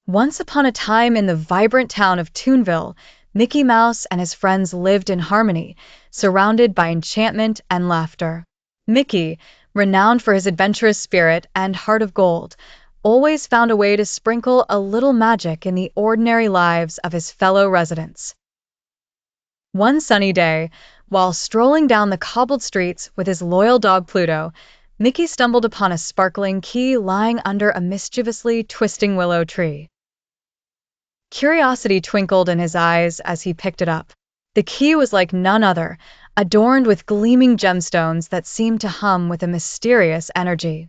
Once upon a time in the vibrant town of Toonville, Mickey Mouse and his friends lived in harmony, surrounded by enchantment and laughter. Mickey, renowned for his adventurous spirit and heart of gold, always found a way to sprinkle a little magic in the ordinary lives of his fellow residents. One sunny day, while strolling down the cobbled streets with his loyal dog Pluto, Mickey stumbled upon a sparkling key lying under a mischievously twisting willow tree. Curiosity twinkled in his eyes as he picked it up. The key was like none other, adorned with gleaming gemstones that seemed to hum with a mysterious energy.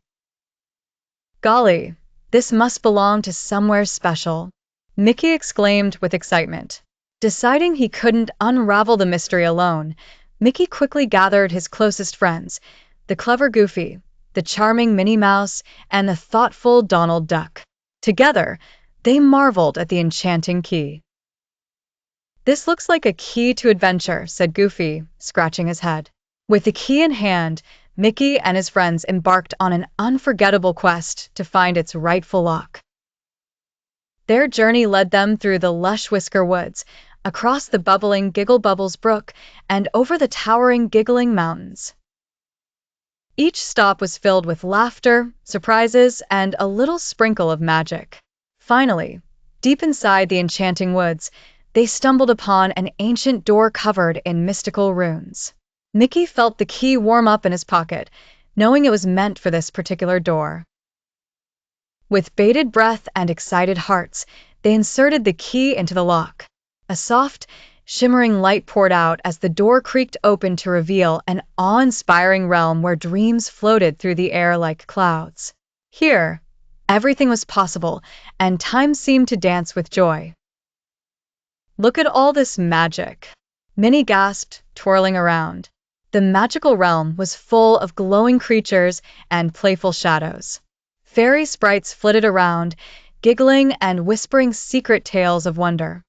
"Golly, this must belong to somewhere special," Mickey exclaimed with excitement. Deciding he couldn't unravel the mystery alone, Mickey quickly gathered his closest friends, the clever Goofy, the charming Minnie Mouse, and the thoughtful Donald Duck. Together, they marveled at the enchanting key. "This looks like a key to adventure," said Goofy, scratching his head. With the key in hand, Mickey and his friends embarked on an unforgettable quest to find its rightful lock. Their journey led them through the lush Whisker Woods, across the bubbling Giggle Bubbles Brook, and over the towering Giggling Mountains. Each stop was filled with laughter, surprises, and a little sprinkle of magic. Finally, deep inside the enchanting woods, they stumbled upon an ancient door covered in mystical runes. Mickey felt the key warm up in his pocket, knowing it was meant for this particular door. With bated breath and excited hearts, they inserted the key into the lock. A soft, shimmering light poured out as the door creaked open to reveal an awe-inspiring realm where dreams floated through the air like clouds. Here, everything was possible, and time seemed to dance with joy. "Look at all this magic," Minnie gasped, twirling around. The magical realm was full of glowing creatures and playful shadows. Fairy sprites flitted around, giggling and whispering secret tales of wonder.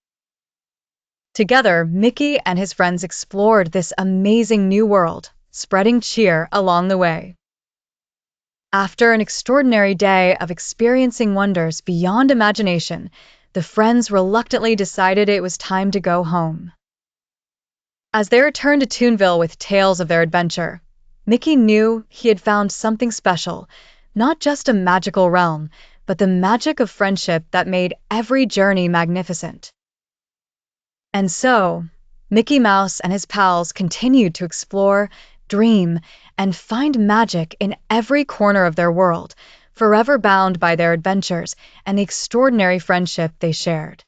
Together, Mickey and his friends explored this amazing new world, spreading cheer along the way. After an extraordinary day of experiencing wonders beyond imagination, the friends reluctantly decided it was time to go home. As they returned to Toonville with tales of their adventure, Mickey knew he had found something special, not just a magical realm, but the magic of friendship that made every journey magnificent. And so, Mickey Mouse and his pals continued to explore, dream, and find magic in every corner of their world, forever bound by their adventures and the extraordinary friendship they shared.